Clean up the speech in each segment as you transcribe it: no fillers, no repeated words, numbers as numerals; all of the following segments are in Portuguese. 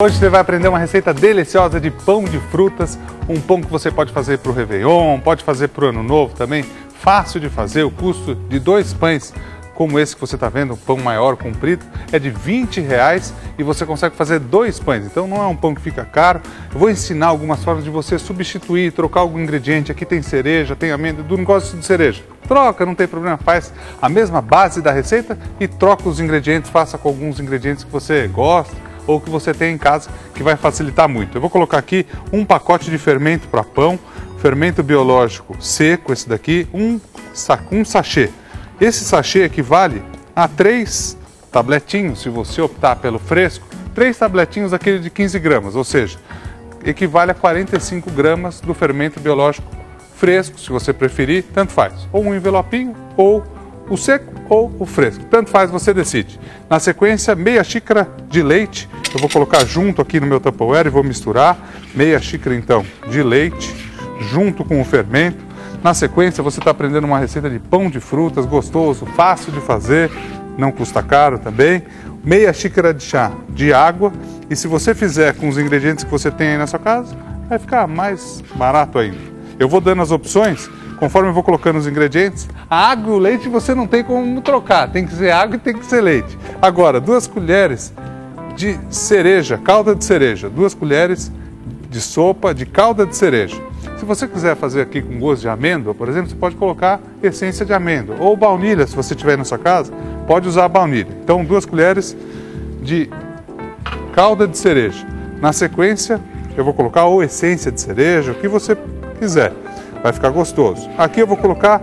Hoje você vai aprender uma receita deliciosa de pão de frutas, um pão que você pode fazer para o Réveillon, pode fazer para o Ano Novo também, fácil de fazer. O custo de 2 pães como esse que você está vendo, um pão maior, comprido, é de R$20 e você consegue fazer 2 pães, então não é um pão que fica caro. Eu vou ensinar algumas formas de você substituir, trocar algum ingrediente. Aqui tem cereja, tem amêndoa, eu não gosto de cereja. Troca, não tem problema, faz a mesma base da receita e troca os ingredientes, faça com alguns ingredientes que você gosta ou que você tem em casa, que vai facilitar muito. Eu vou colocar aqui um pacote de fermento para pão, fermento biológico seco, esse daqui, um sachê. Esse sachê equivale a 3 tabletinhos, se você optar pelo fresco, 3 tabletinhos aquele de 15 gramas, ou seja, equivale a 45 gramas do fermento biológico fresco, se você preferir, tanto faz, ou um envelopinho, ou o seco ou o fresco, tanto faz, você decide. Na sequência, meia xícara de leite, eu vou colocar junto aqui no meu Tupperware e vou misturar, meia xícara então de leite, junto com o fermento. Na sequência, você está aprendendo uma receita de pão de frutas, gostoso, fácil de fazer, não custa caro também. Meia xícara de chá de água, e se você fizer com os ingredientes que você tem aí na sua casa, vai ficar mais barato ainda. Eu vou dando as opções, conforme eu vou colocando os ingredientes. A água e o leite você não tem como trocar, tem que ser água e tem que ser leite. Agora, 2 colheres de cereja, calda de cereja, 2 colheres de sopa de calda de cereja. Se você quiser fazer aqui com gosto de amêndoa, por exemplo, você pode colocar essência de amêndoa. Ou baunilha, se você tiver na sua casa, pode usar baunilha. Então, 2 colheres de calda de cereja. Na sequência, eu vou colocar ou essência de cereja, o que você quiser. Vai ficar gostoso. Aqui eu vou colocar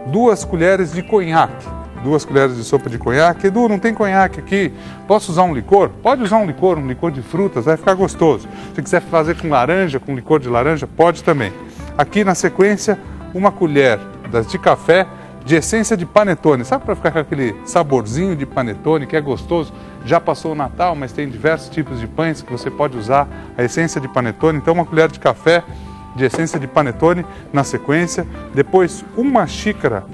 2 colheres de conhaque. 2 colheres de sopa de conhaque. Edu, não tem conhaque aqui, posso usar um licor? Pode usar um licor de frutas, vai ficar gostoso. Se quiser fazer com laranja, com licor de laranja, pode também. Aqui na sequência, 1 colher de café de essência de panetone. Sabe, para ficar com aquele saborzinho de panetone que é gostoso? Já passou o Natal, mas tem diversos tipos de pães que você pode usar a essência de panetone. Então 1 colher de café de essência de panetone na sequência. Depois 1 xícara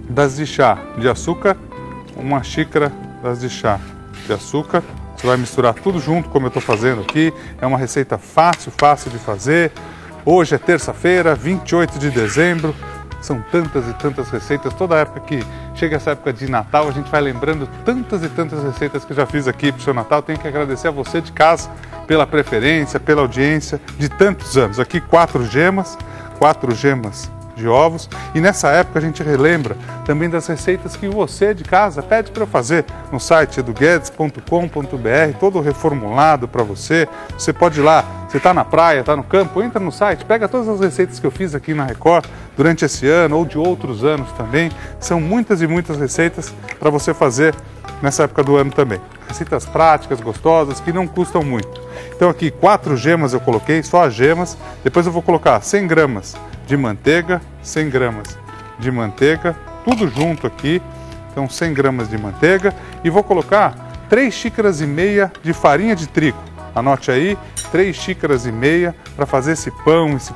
das de chá de açúcar, 1 xícara das de chá de açúcar. Você vai misturar tudo junto, como eu estou fazendo aqui. É uma receita fácil de fazer. Hoje é terça-feira, 28 de dezembro. São tantas e tantas receitas. Toda época que chega essa época de Natal, a gente vai lembrando tantas e tantas receitas que eu já fiz aqui para o seu Natal. Tenho que agradecer a você de casa pela preferência, pela audiência de tantos anos. Aqui 4 gemas de ovos, e nessa época a gente relembra também das receitas que você de casa pede para eu fazer no site eduguedes.com.br, todo reformulado para você. Você pode ir lá, você está na praia, está no campo, entra no site, pega todas as receitas que eu fiz aqui na Record durante esse ano ou de outros anos também. São muitas e muitas receitas para você fazer nessa época do ano também. Receitas práticas, gostosas, que não custam muito. Então aqui 4 gemas eu coloquei, só as gemas. Depois eu vou colocar 100 gramas de manteiga, 100 gramas de manteiga, tudo junto aqui. Então 100 gramas de manteiga, e vou colocar 3,5 xícaras de farinha de trigo. Anote aí, 3,5 xícaras para fazer esse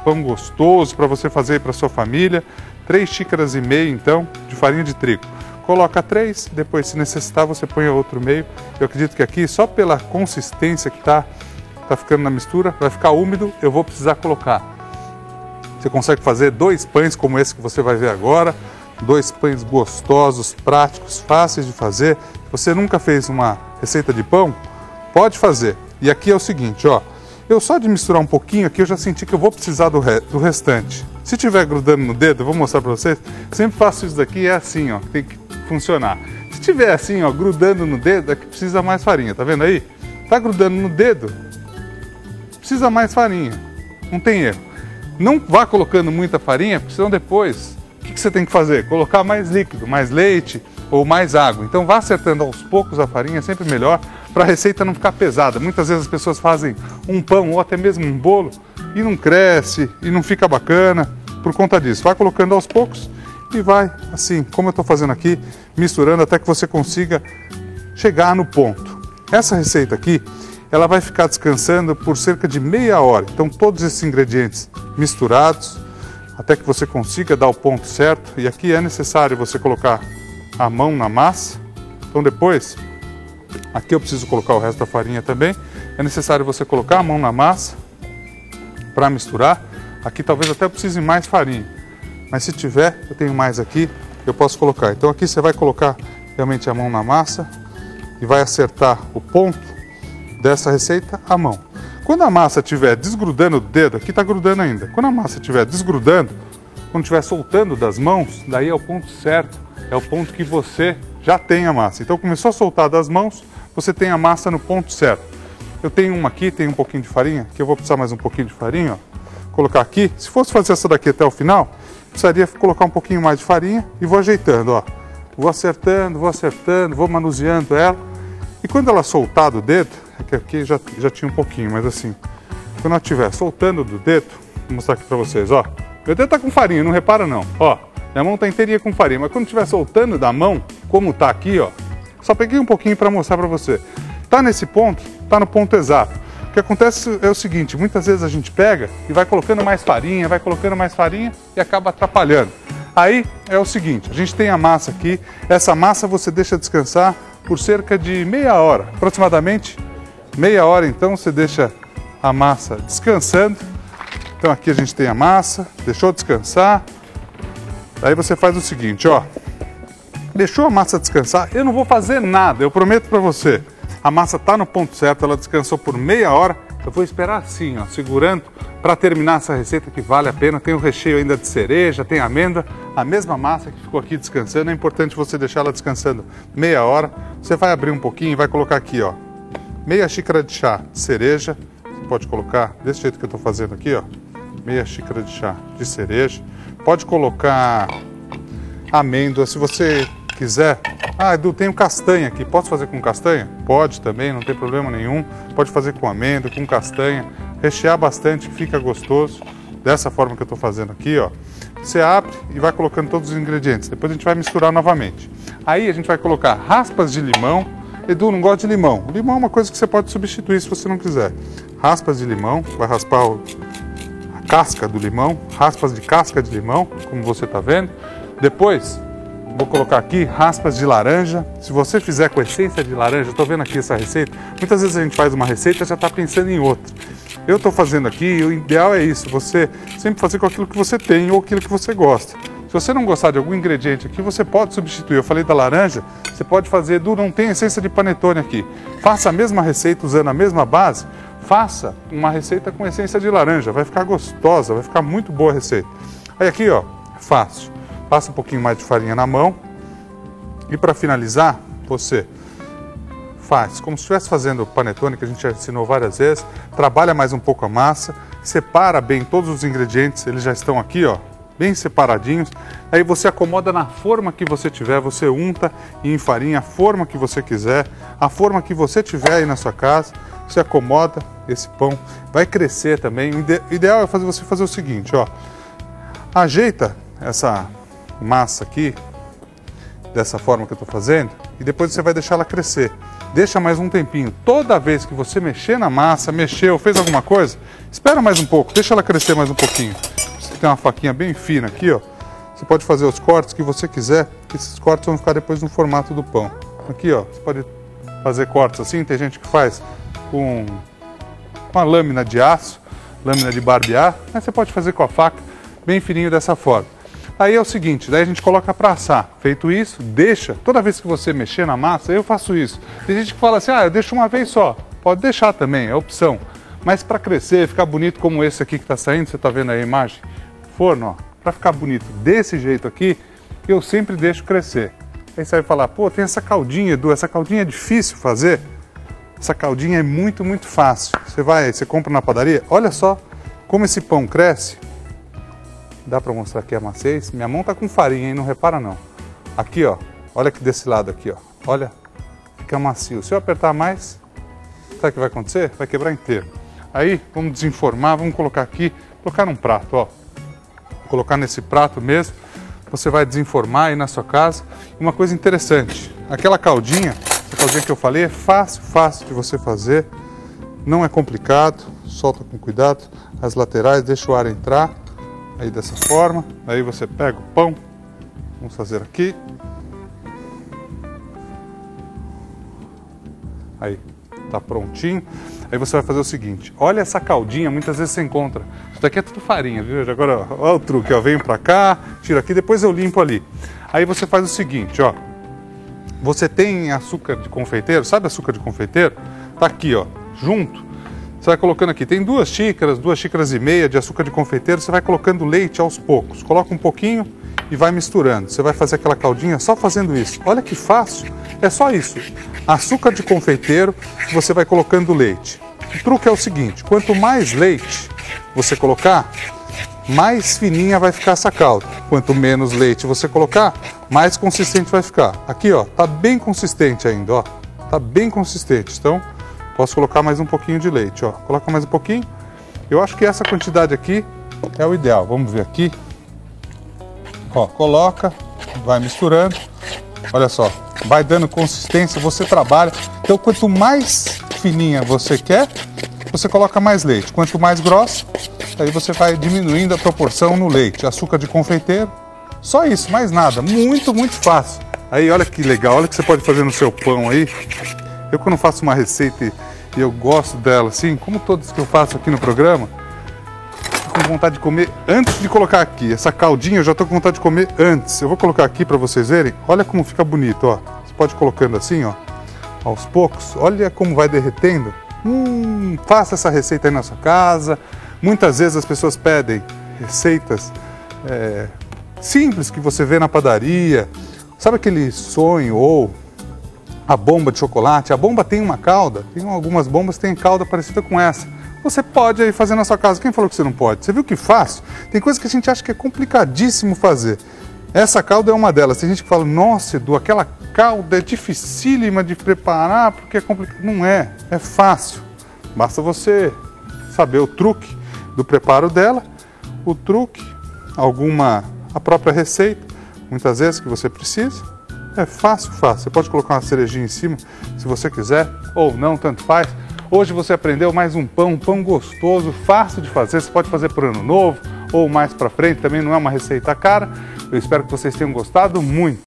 pão gostoso para você fazer para sua família. 3,5 xícaras então de farinha de trigo. Coloca 3, depois se necessitar você põe outro meio. Eu acredito que aqui, só pela consistência que tá ficando na mistura, vai ficar úmido, eu vou precisar colocar. Você consegue fazer 2 pães como esse que você vai ver agora. 2 pães gostosos, práticos, fáceis de fazer. Se você nunca fez uma receita de pão, pode fazer. E aqui é o seguinte, ó. Eu só de misturar um pouquinho aqui, eu já senti que eu vou precisar do restante. Se tiver grudando no dedo, eu vou mostrar para vocês. Sempre faço isso daqui, é assim, ó, tem que funcionar. Se tiver assim, ó, grudando no dedo, é que precisa mais farinha, tá vendo aí? Tá grudando no dedo, precisa mais farinha, não tem erro. Não vá colocando muita farinha, porque senão depois, o que você tem que fazer? Colocar mais líquido, mais leite ou mais água. Então vá acertando aos poucos a farinha, é sempre melhor, para a receita não ficar pesada. Muitas vezes as pessoas fazem um pão ou até mesmo um bolo e não cresce e não fica bacana por conta disso. Vai colocando aos poucos e vai assim, como eu estou fazendo aqui, misturando até que você consiga chegar no ponto. Essa receita aqui, ela vai ficar descansando por cerca de meia hora. Então todos esses ingredientes misturados, até que você consiga dar o ponto certo. E aqui é necessário você colocar a mão na massa. Então depois, aqui eu preciso colocar o resto da farinha também. é necessário você colocar a mão na massa para misturar. Aqui talvez até precise mais farinha, mas se tiver, eu tenho mais aqui, eu posso colocar. Então aqui você vai colocar realmente a mão na massa e vai acertar o ponto dessa receita à mão. Quando a massa estiver desgrudando do dedo, aqui está grudando ainda, quando a massa estiver desgrudando, quando estiver soltando das mãos, daí é o ponto certo, é o ponto que você já tem a massa. Então começou a soltar das mãos, você tem a massa no ponto certo. Eu tenho uma aqui, tem um pouquinho de farinha, que eu vou precisar mais um pouquinho de farinha, ó. Colocar aqui. Se fosse fazer essa daqui até o final, precisaria colocar um pouquinho mais de farinha e vou ajeitando, ó. Vou acertando, vou manuseando ela. E quando ela soltar do dedo, é que aqui já tinha um pouquinho, mas assim, quando ela estiver soltando do dedo, vou mostrar aqui pra vocês, ó. Meu dedo tá com farinha, não repara não, ó. Minha mão tá inteirinha com farinha, mas quando estiver soltando da mão, como tá aqui, ó, só peguei um pouquinho para mostrar para você. Tá nesse ponto, tá no ponto exato. O que acontece é o seguinte, muitas vezes a gente pega e vai colocando mais farinha e acaba atrapalhando. Aí é o seguinte, a gente tem a massa aqui, essa massa você deixa descansar por cerca de meia hora, aproximadamente meia hora. Então você deixa a massa descansando. Então aqui a gente tem a massa, deixou descansar. Aí você faz o seguinte, ó, deixou a massa descansar, eu não vou fazer nada, eu prometo para você. A massa está no ponto certo, ela descansou por meia hora. Eu vou esperar assim, ó, segurando, para terminar essa receita que vale a pena. Tem o recheio ainda de cereja, tem amêndoa, a mesma massa que ficou aqui descansando. É importante você deixar ela descansando meia hora. Você vai abrir um pouquinho e vai colocar aqui, ó, meia xícara de chá de cereja. Você pode colocar desse jeito que eu estou fazendo aqui, ó, meia xícara de chá de cereja. Pode colocar amêndoa, se você quiser. Ah, Edu, tenho castanha aqui, posso fazer com castanha? Pode também, não tem problema nenhum. Pode fazer com amêndoa, com castanha, rechear bastante, fica gostoso. Dessa forma que eu estou fazendo aqui, ó. Você abre e vai colocando todos os ingredientes. Depois a gente vai misturar novamente. Aí a gente vai colocar raspas de limão. Edu, não gosta de limão. Limão é uma coisa que você pode substituir se você não quiser. Raspas de limão, vai raspar a casca do limão, raspas de casca de limão, como você está vendo. Depois vou colocar aqui raspas de laranja. Se você fizer com essência de laranja, estou vendo aqui essa receita. Muitas vezes a gente faz uma receita e já está pensando em outra. Eu estou fazendo aqui e o ideal é isso, você sempre fazer com aquilo que você tem ou aquilo que você gosta. Se você não gostar de algum ingrediente aqui, você pode substituir. Eu falei da laranja, você pode fazer, Edu, não tem essência de panetone aqui. Faça a mesma receita usando a mesma base, faça uma receita com essência de laranja. Vai ficar gostosa, vai ficar muito boa a receita. Aí aqui, ó, é fácil. Passa um pouquinho mais de farinha na mão e para finalizar, você faz como se estivesse fazendo panetone, que a gente já ensinou várias vezes. Trabalha mais um pouco a massa, separa bem todos os ingredientes, eles já estão aqui, ó, bem separadinhos. Aí você acomoda na forma que você tiver, você unta e enfarinha a forma que você quiser, a forma que você tiver aí na sua casa. Você acomoda esse pão, vai crescer também. O ideal é você fazer o seguinte, ó, ajeita essa massa aqui, dessa forma que eu estou fazendo, e depois você vai deixar ela crescer. Deixa mais um tempinho. Toda vez que você mexer na massa, mexeu, fez alguma coisa, espera mais um pouco, deixa ela crescer mais um pouquinho. Você tem uma faquinha bem fina aqui, ó. Você pode fazer os cortes que você quiser, que esses cortes vão ficar depois no formato do pão. Aqui, ó, você pode fazer cortes assim, tem gente que faz com a lâmina de aço, lâmina de barbear, mas você pode fazer com a faca, bem fininho dessa forma. Aí é o seguinte, daí a gente coloca para assar. Feito isso, deixa. Toda vez que você mexer na massa, eu faço isso. Tem gente que fala assim, ah, eu deixo uma vez só. Pode deixar também, é opção. Mas para crescer, ficar bonito como esse aqui que está saindo, você está vendo aí a imagem? Forno, ó. Para ficar bonito desse jeito aqui, eu sempre deixo crescer. Aí você vai falar, pô, tem essa caldinha, Edu, essa caldinha é difícil fazer? Essa caldinha é muito, muito fácil. Você compra na padaria, olha só como esse pão cresce. Dá para mostrar aqui a maciez? Minha mão tá com farinha, hein? Não repara não. Aqui, ó. Olha aqui desse lado aqui, ó. Olha, fica macio. Se eu apertar mais, sabe o que vai acontecer? Vai quebrar inteiro. Aí, vamos desenformar, vamos colocar aqui, colocar num prato, ó. Colocar nesse prato mesmo. Você vai desenformar aí na sua casa. Uma coisa interessante, aquela caldinha, essa caldinha que eu falei, é fácil, fácil de você fazer. Não é complicado, solta com cuidado as laterais, deixa o ar entrar. Aí dessa forma, aí você pega o pão, vamos fazer aqui. Aí, tá prontinho. Aí você vai fazer o seguinte, olha essa caldinha, muitas vezes você encontra. Isso daqui é tudo farinha, viu? Agora, olha o truque, ó, venho pra cá, tiro aqui, depois eu limpo ali. Aí você faz o seguinte, ó. Você tem açúcar de confeiteiro, sabe açúcar de confeiteiro? Tá aqui, ó, junto. Você vai colocando aqui, tem 2 xícaras e meia de açúcar de confeiteiro, você vai colocando leite aos poucos. Coloca um pouquinho e vai misturando. Você vai fazer aquela caldinha só fazendo isso. Olha que fácil, é só isso. Açúcar de confeiteiro, você vai colocando leite. O truque é o seguinte, quanto mais leite você colocar, mais fininha vai ficar essa calda. Quanto menos leite você colocar, mais consistente vai ficar. Aqui, ó, tá bem consistente ainda, ó. Tá bem consistente, então posso colocar mais um pouquinho de leite, ó. Coloca mais um pouquinho. Eu acho que essa quantidade aqui é o ideal. Vamos ver aqui. Ó, coloca, vai misturando. Olha só, vai dando consistência, você trabalha. Então, quanto mais fininha você quer, você coloca mais leite. Quanto mais grossa, aí você vai diminuindo a proporção no leite. Açúcar de confeiteiro, só isso, mais nada. Muito, muito fácil. Aí, olha que legal, olha o que você pode fazer no seu pão aí. Eu, quando faço uma receita e eu gosto dela, assim, como todas que eu faço aqui no programa, tô com vontade de comer antes de colocar aqui. Essa caldinha eu já tô com vontade de comer antes. Eu vou colocar aqui para vocês verem. Olha como fica bonito, ó. Você pode ir colocando assim, ó, aos poucos. Olha como vai derretendo. Faça essa receita aí na sua casa. Muitas vezes as pessoas pedem receitas simples que você vê na padaria. Sabe aquele sonho ou a bomba de chocolate? A bomba tem uma calda, tem algumas bombas que têm calda parecida com essa. Você pode aí fazer na sua casa. Quem falou que você não pode? Você viu que fácil? Tem coisas que a gente acha que é complicadíssimo fazer. Essa calda é uma delas. Tem gente que fala, nossa, Edu, aquela calda é dificílima de preparar porque é complicado. Não é, é fácil. Basta você saber o truque do preparo dela, o truque, a própria receita, muitas vezes que você precisa. É fácil, fácil. Você pode colocar uma cerejinha em cima, se você quiser, ou não, tanto faz. Hoje você aprendeu mais um pão gostoso, fácil de fazer. Você pode fazer por ano novo, ou mais pra frente, também não é uma receita cara. Eu espero que vocês tenham gostado muito.